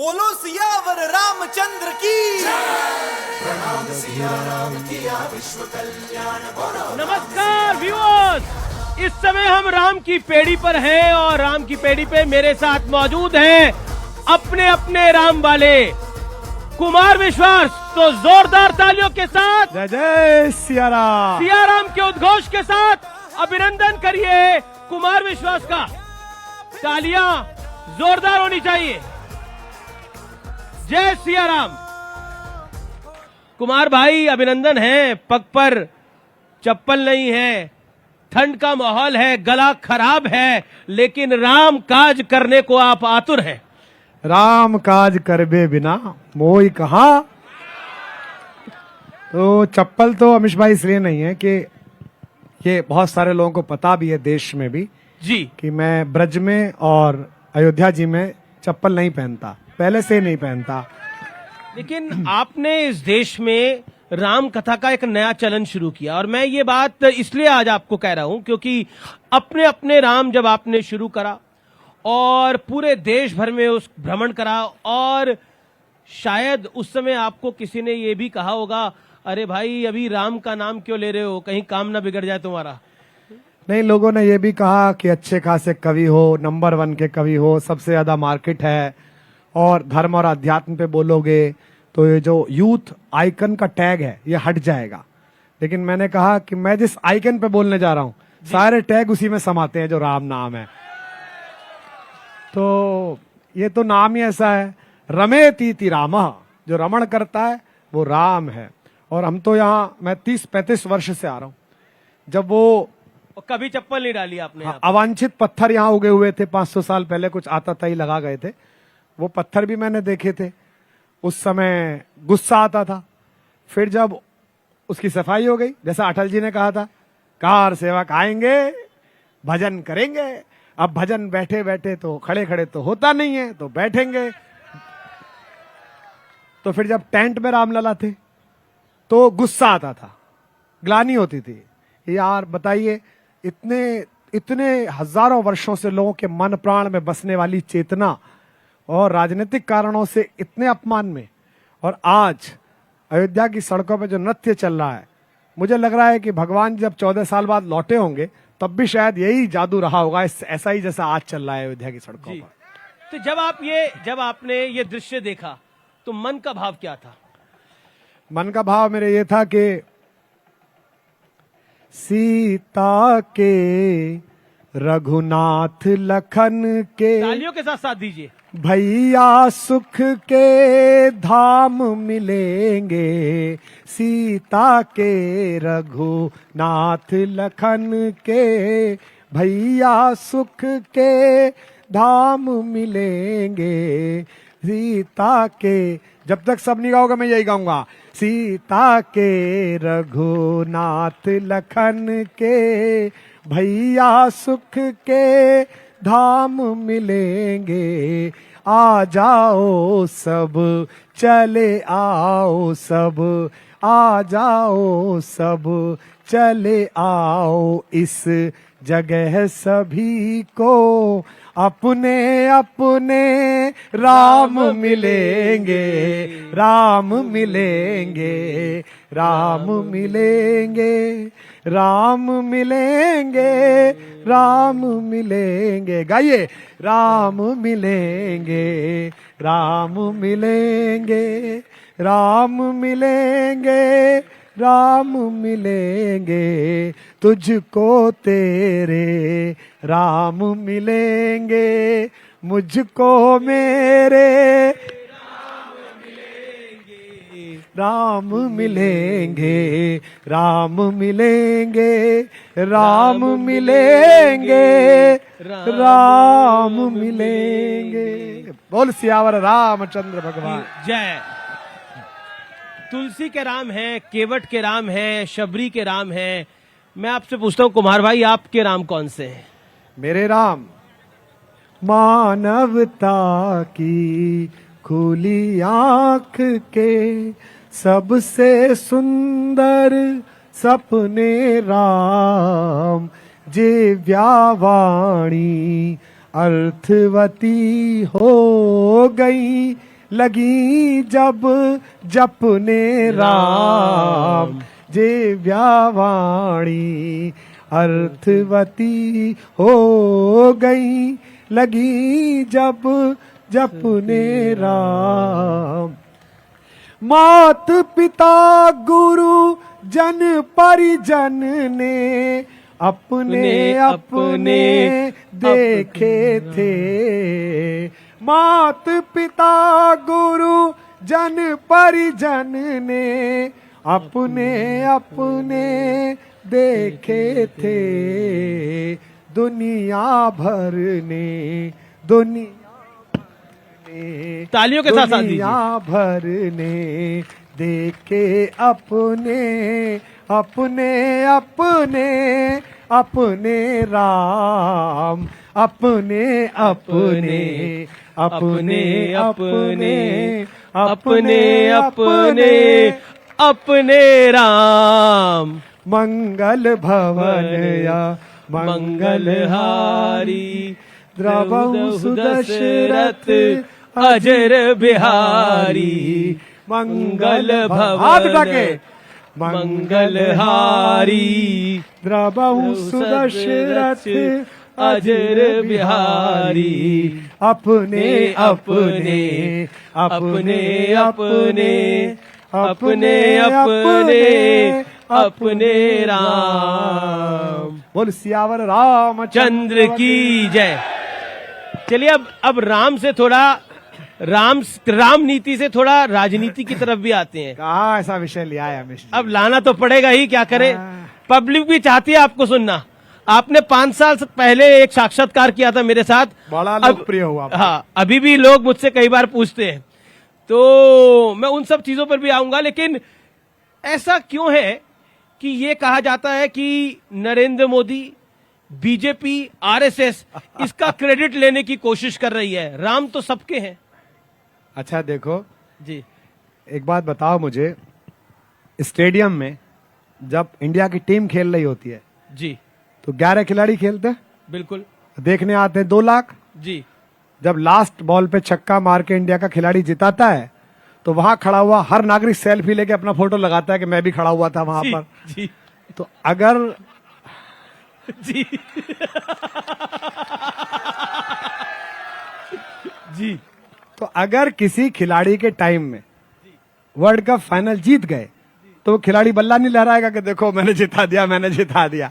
बोलो सियावर रामचंद्र की। नमस्कार व्यूअर्स, इस समय हम राम की पेड़ी पर हैं और राम की पेड़ी पे मेरे साथ मौजूद हैं अपने अपने राम वाले कुमार विश्वास। तो जोरदार तालियों के साथ जय जय सिया राम। सिया राम के उद्घोष के साथ अभिनंदन करिए कुमार विश्वास का। तालियां जोरदार होनी चाहिए। जय सिया राम। कुमार भाई अभिनंदन है। पग पर चप्पल नहीं है, ठंड का माहौल है, गला खराब है, लेकिन राम काज करने को आप आतुर हैं। राम काज करबे बिना मोई कहा। तो चप्पल तो अमीश भाई इसलिए नहीं है कि ये बहुत सारे लोगों को पता भी है देश में भी जी कि मैं ब्रज में और अयोध्या जी में चप्पल नहीं पहनता, पहले से नहीं पहनता। लेकिन आपने इस देश में राम कथा का एक नया चलन शुरू किया और मैं ये बात इसलिए आज आपको कह रहा हूं क्योंकि अपने अपने राम जब आपने शुरू करा और पूरे देश भर में उस भ्रमण करा और शायद उस समय आपको किसी ने ये भी कहा होगा, अरे भाई अभी राम का नाम क्यों ले रहे हो, कहीं काम ना बिगड़ जाए तुम्हारा। नहीं, लोगों ने ये भी कहा कि अच्छे खासे कवि हो, नंबर 1 के कवि हो, सबसे ज्यादा मार्केट है और धर्म और अध्यात्म पे बोलोगे तो ये जो यूथ आइकन का टैग है ये हट जाएगा। लेकिन मैंने कहा कि मैं जिस आइकन पे बोलने जा रहा हूं सारे टैग उसी में समाते हैं जो राम नाम है। तो ये तो नाम ही ऐसा है, रमेतीति रामः, जो रमण करता है वो राम है। और हम तो यहाँ मैं 30-35 वर्ष से आ रहा हूँ। जब वो कभी चप्पल नहीं डाली आपने यहाँ पे? अवांछित पत्थर यहाँ उगे हुए थे 500 साल पहले, कुछ आता था ही लगा गए थे, वो पत्थर भी मैंने देखे थे। उस समय गुस्सा आता था। फिर जब उसकी सफाई हो गई, जैसा अटल जी ने कहा था, कार सेवक आएंगे भजन करेंगे। अब भजन बैठे बैठे तो खड़े खड़े तो होता नहीं है, तो बैठेंगे। तो फिर जब टेंट में रामलला थे तो गुस्सा आता था, ग्लानि होती थी, यार बताइए इतने इतने हजारों वर्षों से लोगों के मन प्राण में बसने वाली चेतना और राजनीतिक कारणों से इतने अपमान में, और आज अयोध्या की सड़कों पे जो नृत्य चल रहा है, मुझे लग रहा है कि भगवान जब 14 साल बाद लौटे होंगे तब भी शायद यही जादू रहा होगा, ऐसा ही जैसा आज चल रहा है अयोध्या की सड़कों पर। तो जब आपने ये दृश्य देखा तो मन का भाव क्या था? मन का भाव मेरे ये था कि सीता के रघुनाथ लखन के, तालियों के साथ साथ दीजिए, भैया सुख के धाम मिलेंगे। सीता के रघुनाथ लखन के, भैया सुख के धाम मिलेंगे। सीता के, जब तक सब नहीं गाओगे मैं यही गाऊंगा, सीता के रघुनाथ लखन के, भैया सुख के धाम मिलेंगे। आ जाओ सब चले आओ सब, आ जाओ सब चले आओ, इस जगह सभी को अपने अपने राम मिलेंगे। राम मिलेंगे, राम मिलेंगे, राम मिलेंगे, राम मिलेंगे। गाइए, राम मिलेंगे, राम मिलेंगे, राम मिलेंगे, राम मिलेंगे। तुझको तेरे राम मिलेंगे, मुझको मेरे राम मिलेंगे। राम मिलेंगे, राम मिलेंगे, राम मिलेंगे। बोल सियावर रामचंद्र भगवान जय। तुलसी के राम हैं, केवट के राम हैं, शबरी के राम हैं। मैं आपसे पूछता हूँ कुमार भाई, आपके राम कौन से हैं? मेरे राम मानवता की खुली आंख के, सबसे सुंदर सपने राम, जिव्यावाणी अर्थवती हो गई, लगी जब जपने राम जे व्यावाणी अर्थवती हो गई लगी जब जपने राम। मात पिता गुरु जन परिजन ने अपने अपने देखे थे। मात पिता गुरु जन परिजन ने अपने अपने देखे थे। दुनिया भर ने तालियों के साथ साथ दीजिए। दुनिया भर ने देखे अपने अपने अपने अपने राम अपने अपने अपने अपने अपने अपने अपने राम। मंगल भवन या मंगलहारी द्रवहु सुदशरथ अजर बिहारी। मंगल भवन मंगलहारी द्रवहु सुदशरथ अजर बिहारी। अपने अपने अपने अपने अपने अपने अपने राम। बोल सियावर चंद्र की जय। चलिए अब राम से थोड़ा राम नीति से थोड़ा राजनीति की तरफ भी आते हैं। कहा ऐसा विषय लिया है अमित जी? अब लाना तो पड़ेगा ही, क्या करें, पब्लिक भी चाहती है आपको सुनना। आपने 5 साल पहले एक साक्षात्कार किया था मेरे साथ, बड़ा लोकप्रिय हुआ। हाँ, अभी भी लोग मुझसे कई बार पूछते हैं, तो मैं उन सब चीजों पर भी आऊंगा। लेकिन ऐसा क्यों है कि ये कहा जाता है कि नरेंद्र मोदी, बीजेपी, आरएसएस इसका क्रेडिट लेने की कोशिश कर रही है? राम तो सबके हैं। अच्छा देखो जी, एक बात बताओ मुझे, स्टेडियम में जब इंडिया की टीम खेल रही होती है जी, तो 11 खिलाड़ी खेलते हैं, बिल्कुल देखने आते हैं 2 लाख। जी, जब लास्ट बॉल पे छक्का मार के इंडिया का खिलाड़ी जिताता है तो वहां खड़ा हुआ हर नागरिक सेल्फी लेके अपना फोटो लगाता है कि मैं भी खड़ा हुआ था वहां पर। जी तो अगर जी जी, तो अगर किसी खिलाड़ी के टाइम में वर्ल्ड कप फाइनल जीत गए तो वो खिलाड़ी बल्ला नहीं लहराएगा कि देखो मैंने जिता दिया, मैंने जिता दिया।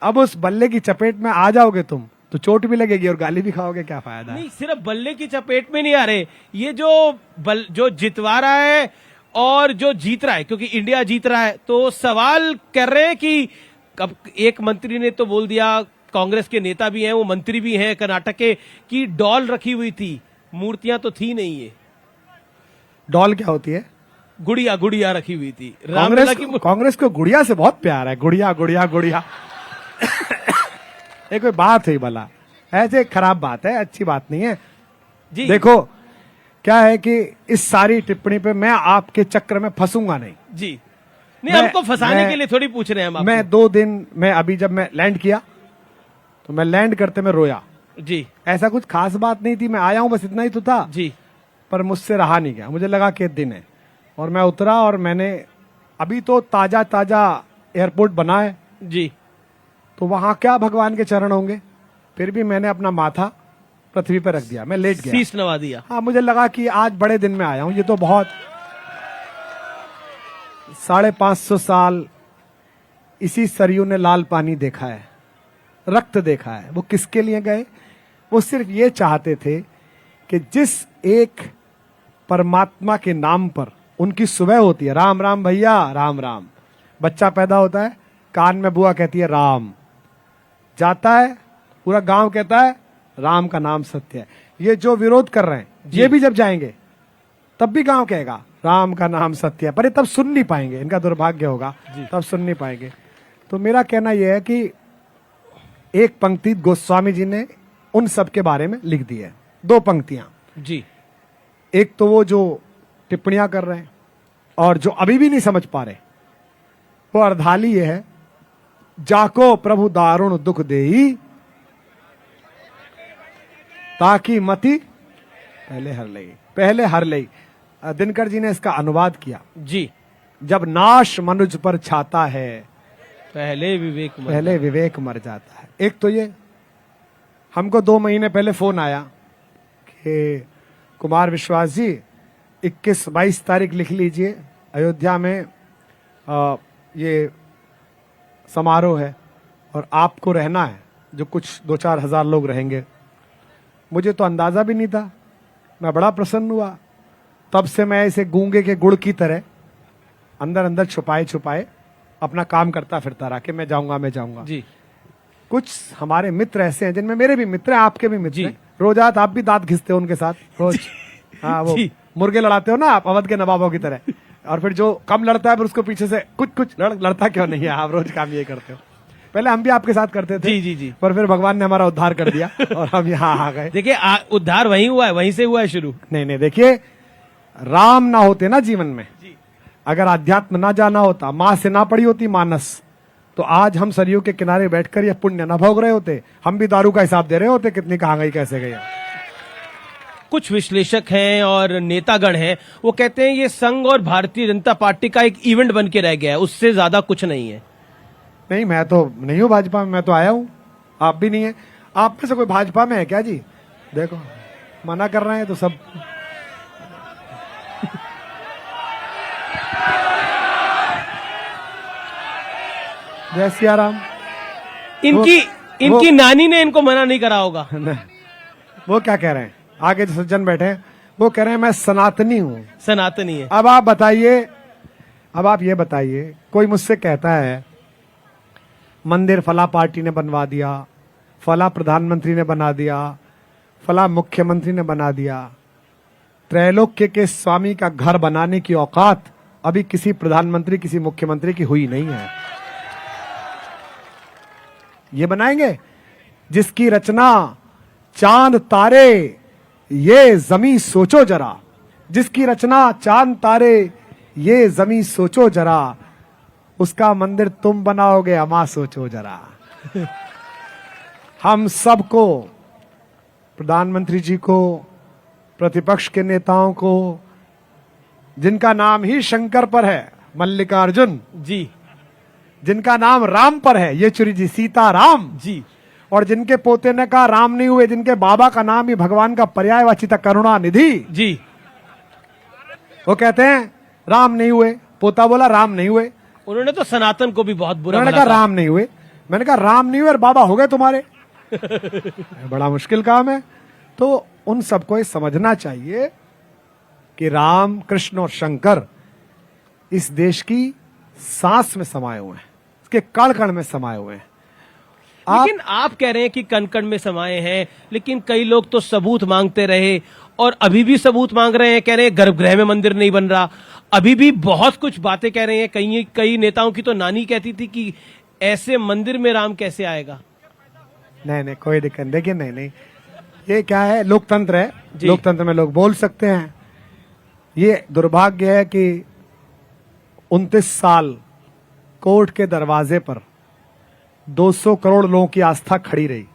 अब उस बल्ले की चपेट में आ जाओगे तुम तो चोट भी लगेगी और गाली भी खाओगे, क्या फायदा? नहीं, सिर्फ बल्ले की चपेट में नहीं आ रहे, ये जो जितवा रहा है और जो जीत रहा है, क्योंकि इंडिया जीत रहा है, तो सवाल कर रहे हैं कि अब एक मंत्री ने तो बोल दिया, कांग्रेस के नेता भी हैं, वो मंत्री भी हैं कर्नाटक के, कि डॉल रखी हुई थी, मूर्तियां तो थी नहीं। ये डॉल क्या होती है? गुड़िया रखी हुई थी। रामलला की कांग्रेस को गुड़िया से बहुत प्यार है, गुड़िया गुड़िया गुड़िया। ये कोई बात है भला? ऐसे खराब बात है, अच्छी बात नहीं है जी। देखो क्या है कि इस सारी टिप्पणी पे मैं आपके चक्र में फंसूंगा नहीं जी। नहीं, हमको फंसाने के लिए थोड़ी पूछ रहे हैं हम आपको। मैं 2 दिन में अभी जब मैं लैंड किया तो मैं लैंड करते में रोया जी। ऐसा कुछ खास बात नहीं थी, मैं आया हूं बस इतना ही तो था जी। पर मुझसे रहा नहीं गया, मुझे लगा कि दिन है और मैं उतरा और मैंने अभी तो ताजा ताजा एयरपोर्ट बना है जी, तो वहां क्या भगवान के चरण होंगे, फिर भी मैंने अपना माथा पृथ्वी पर रख दिया, मैं लेट गया, शीश नवा दिया। हाँ मुझे लगा कि आज बड़े दिन में आया हूं, ये तो बहुत 550 साल इसी सरयू ने लाल पानी देखा है, रक्त देखा है। वो किसके लिए गए? वो सिर्फ ये चाहते थे कि जिस एक परमात्मा के नाम पर उनकी सुबह होती है, राम राम भैया राम राम, बच्चा पैदा होता है, कान में बुआ कहती है राम, जाता है पूरा गांव कहता है राम का नाम सत्य है। ये जो विरोध कर रहे हैं ये भी जब जाएंगे तब भी गांव कहेगा राम का नाम सत्य है, पर ये तब सुन नहीं पाएंगे, इनका दुर्भाग्य होगा, तब सुन नहीं पाएंगे। तो मेरा कहना यह है कि एक पंक्ति गोस्वामी जी ने उन सब के बारे में लिख दी है, 2 पंक्तियां जी। एक तो वो जो टिप्पणियां कर रहे हैं और जो अभी भी नहीं समझ पा रहे, वो अर्धाली ये है, जाको प्रभु दारुण दुख देई ताकि मति पहले हर लई। दिनकर जी ने इसका अनुवाद किया। जी। जब नाश मनुज पर छाता है, पहले विवेक मर जाता है। एक तो ये, हमको 2 महीने पहले फोन आया कि कुमार विश्वास जी 21-22 तारीख लिख लीजिए, अयोध्या में ये समारोह है और आपको रहना है, जो कुछ 2-4 हजार लोग रहेंगे। मुझे तो अंदाजा भी नहीं था, मैं बड़ा प्रसन्न हुआ। तब से मैं इसे गूंगे के गुड़ की तरह अंदर अंदर छुपाए छुपाए अपना काम करता फिरता रहा कि मैं जाऊंगा जी। कुछ हमारे मित्र ऐसे हैं जिनमें मेरे भी मित्र हैं, आपके भी मित्र हैं। रोजात आप भी दांत घिसते हो उनके साथ रोज। हाँ, वो मुर्गे लड़ाते हो ना आप अवध के नवाबों की तरह, और फिर जो कम लड़ता है फिर उसको पीछे से कुछ लड़ता क्यों नहीं है। आप रोज काम ये करते हो। पहले हम भी आपके साथ करते थे। जी। पर फिर भगवान ने हमारा उद्धार कर दिया और हम यहाँ आ गए। देखिए, उद्धार वहीं हुआ है, वहीं से हुआ है शुरू। नहीं, देखिए, राम ना होते ना जीवन में, अगर अध्यात्म ना जाना होता, माँ से ना पड़ी होती मानस, तो आज हम सरयू के किनारे बैठकर ये पुण्य ना भोग रहे होते। हम भी दारू का हिसाब दे रहे होते, कितनी कहाँ गई कैसे गई। कुछ विश्लेषक हैं और नेतागण हैं, वो कहते हैं ये संघ और भारतीय जनता पार्टी का एक इवेंट बन के रह गया है, उससे ज्यादा कुछ नहीं है। नहीं, मैं तो नहीं हूँ भाजपा में, मैं तो आया हूँ, आप भी नहीं है। आप में से कोई भाजपा में है क्या जी? देखो, मना कर रहे हैं तो सब। जय सिया राम। इनकी नानी ने इनको मना नहीं करा होगा। वो क्या कह रहे हैं, आगे जो सज्जन बैठे हैं वो कह रहे हैं मैं सनातनी हूँ। सनातनी है। अब आप बताइए, अब आप ये बताइए, कोई मुझसे कहता है मंदिर फला पार्टी ने बनवा दिया, फला प्रधानमंत्री ने बना दिया, फला मुख्यमंत्री ने बना दिया। त्रैलोक्य के स्वामी का घर बनाने की औकात अभी किसी प्रधानमंत्री किसी मुख्यमंत्री की हुई नहीं है। ये बनाएंगे जिसकी रचना चांद तारे ये जमी सोचो जरा, जिसकी रचना चांद तारे ये जमी सोचो जरा, उसका मंदिर तुम बनाओगे अमा सोचो जरा। हम सबको, प्रधानमंत्री जी को, प्रतिपक्ष के नेताओं को, जिनका नाम ही शंकर पर है, मल्लिकार्जुन जी, जिनका नाम राम पर है, येचुरी जी, सीताराम जी, और जिनके पोते ने कहा राम नहीं हुए, जिनके बाबा का नाम ही भगवान का पर्यायवाची था, करुणा निधि जी, वो कहते हैं राम नहीं हुए। पोता बोला राम नहीं हुए। उन्होंने तो सनातन को भी बहुत बुरा उन्होंने कहा राम नहीं हुए। मैंने कहा राम नहीं हुए और बाबा हो गए तुम्हारे। बड़ा मुश्किल काम है। तो उन सबको ये समझना चाहिए कि राम, कृष्ण और शंकर इस देश की सांस में समाये हुए हैं, इसके कण कण में समाये हुए हैं। लेकिन आप कह रहे हैं कि कण कण में समाये हैं, लेकिन कई लोग तो सबूत मांगते रहे और अभी भी सबूत मांग रहे हैं, कह रहे हैं गर्भगृह में मंदिर नहीं बन रहा, अभी भी बहुत कुछ बातें कह रहे हैं। कई नेताओं की तो नानी कहती थी कि ऐसे मंदिर में राम कैसे आएगा। नहीं, कोई दिक्कत नहीं। देखिए, नहीं, ये क्या है, लोकतंत्र है, लोकतंत्र में लोग बोल सकते हैं। ये दुर्भाग्य है कि 29 साल कोर्ट के दरवाजे पर 200 करोड़ लोगों की आस्था खड़ी रही।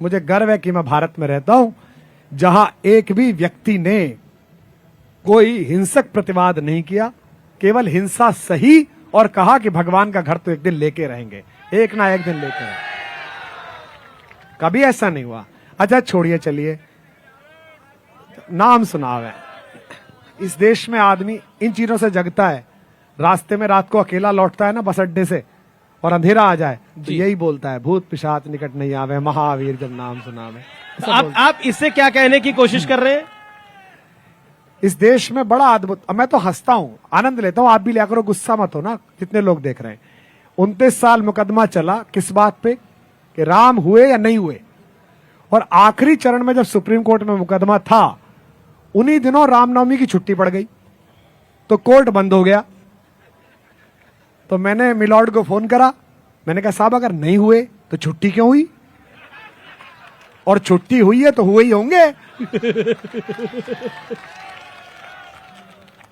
मुझे गर्व है कि मैं भारत में रहता हूं जहां एक भी व्यक्ति ने कोई हिंसक प्रतिवाद नहीं किया, केवल हिंसा सही और कहा कि भगवान का घर तो एक दिन लेके रहेंगे, एक ना एक दिन लेके रहेंगे। कभी ऐसा नहीं हुआ। अच्छा छोड़िए, चलिए, नाम सुनाव है। इस देश में आदमी इन चीजों से जगता है। रास्ते में रात को अकेला लौटता है ना बस अड्डे से, और अंधेरा आ जाए तो यही बोलता है, भूत पिशाच निकट नहीं आवे, महावीर जब नाम सुनावे। आप इससे क्या कहने की कोशिश कर रहे हैं? इस देश में बड़ा अद्भुत, मैं तो हंसता हूं, आनंद लेता हूं, आप भी लिया करो, गुस्सा मत हो ना, जितने लोग देख रहे हैं। 29 साल मुकदमा चला किस बात पे, कि राम हुए या नहीं हुए, और आखिरी चरण में जब सुप्रीम कोर्ट में मुकदमा था, उन्हीं दिनों रामनवमी की छुट्टी पड़ गई, तो कोर्ट बंद हो गया। तो मैंने मिलॉर्ड को फोन करा, मैंने कहा साहब अगर नहीं हुए तो छुट्टी क्यों हुई, और छुट्टी हुई है तो हुए ही होंगे।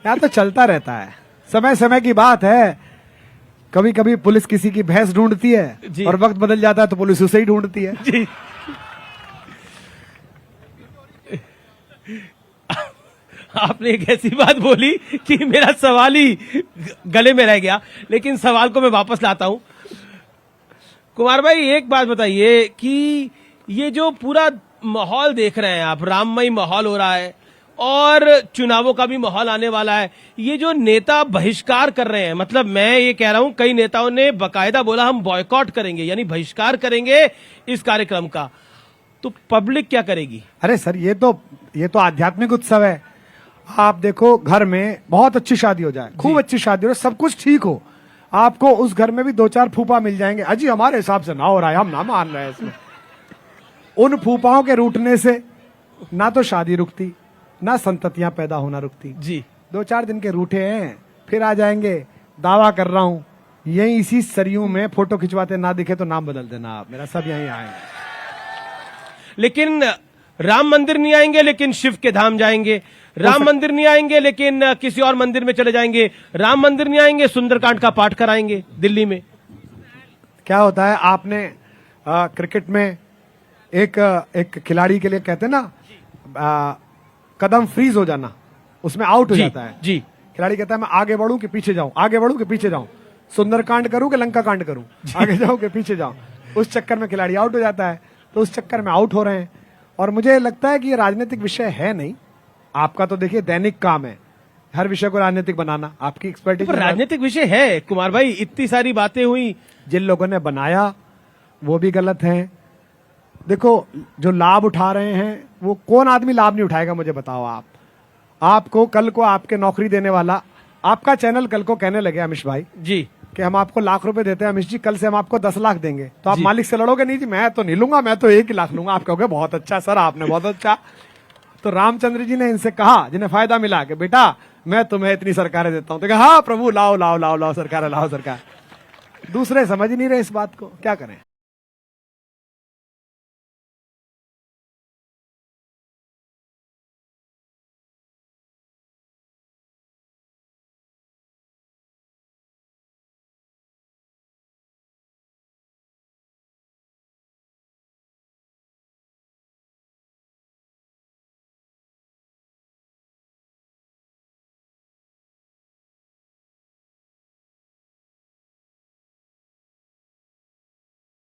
यार तो चलता रहता है, समय समय की बात है। कभी कभी पुलिस किसी की भैंस ढूंढती है और वक्त बदल जाता है तो पुलिस उसे ही ढूंढती है। आपने एक ऐसी बात बोली कि मेरा सवाल ही गले में रह गया, लेकिन सवाल को मैं वापस लाता हूं। कुमार भाई, एक बात बताइए कि ये जो पूरा माहौल देख रहे हैं आप, राममय माहौल हो रहा है और चुनावों का भी माहौल आने वाला है, ये जो नेता बहिष्कार कर रहे हैं, मतलब मैं ये कह रहा हूं कई नेताओं ने बकायदा बोला हम बॉयकॉट करेंगे, यानी बहिष्कार करेंगे इस कार्यक्रम का, तो पब्लिक क्या करेगी? अरे सर, ये तो आध्यात्मिक उत्सव है। आप देखो, घर में बहुत अच्छी शादी हो जाए, खूब अच्छी शादी हो, सब कुछ ठीक हो, आपको उस घर में भी 2-4 फूफा मिल जाएंगे। अजी हमारे हिसाब से ना हो रहा है, हम ना मान रहे हैं इसमें। उन फूफाओं के रूठने से ना तो शादी रुकती, ना संततियां पैदा होना रुकती। जी, 2-4 दिन के रूठे हैं, फिर आ जाएंगे। दावा कर रहा हूं, यही इसी सरयू में फोटो खिंचवाते ना दिखे तो नाम बदल देना आप मेरा, सब यहीं आएंगे। लेकिन राम मंदिर नहीं आएंगे, लेकिन शिव के धाम जाएंगे। राम मंदिर नहीं आएंगे, लेकिन किसी और मंदिर में चले जाएंगे। राम मंदिर नहीं आएंगे, सुंदरकांड का पाठ कराएंगे दिल्ली में। क्या होता है, आपने क्रिकेट में एक खिलाड़ी के लिए कहते हैं ना, कदम फ्रीज हो जाना, उसमें आउट हो जाता है। जी, खिलाड़ी कहता है मैं आगे बढ़ूं कि पीछे जाऊं, आगे बढ़ूं कि पीछे जाऊं, सुंदरकांड करूं कि लंका कांड करूं, आगे जाऊं कि पीछे जाऊं। उस चक्कर में खिलाड़ी आउट हो जाता है, तो उस चक्कर में आउट हो रहे हैं। और मुझे लगता है कि ये राजनीतिक विषय है नहीं। आपका तो देखिए दैनिक काम है हर विषय को राजनीतिक बनाना, आपकी एक्सपर्टीज। पर राजनीतिक विषय है कुमार भाई, इतनी सारी बातें हुई, जिन लोगों ने बनाया वो भी गलत है। देखो, जो लाभ उठा रहे हैं, वो कौन आदमी लाभ नहीं उठाएगा, मुझे बताओ आप। आपको कल को आपके नौकरी देने वाला, आपका चैनल कल को कहने लगे अमिश भाई जी, कि हम आपको लाख रुपए देते हैं, अमिश जी कल से हम आपको 10 लाख देंगे, तो आप मालिक से लड़ोगे? नहीं जी, मैं तो नहीं लूंगा, मैं तो 1 ही लाख लूंगा। आप कहोगे बहुत अच्छा सर, आपने बहुत अच्छा। तो रामचंद्र जी ने इनसे कहा, जिन्हें फायदा मिला, कि बेटा मैं तुम्हें इतनी सरकारें देता हूं। तो कहा हाँ प्रभु, लाओ लाओ लाओ लाओ सरकार, लाओ सरकार। दूसरे समझ नहीं रहे इस बात को, क्या करें।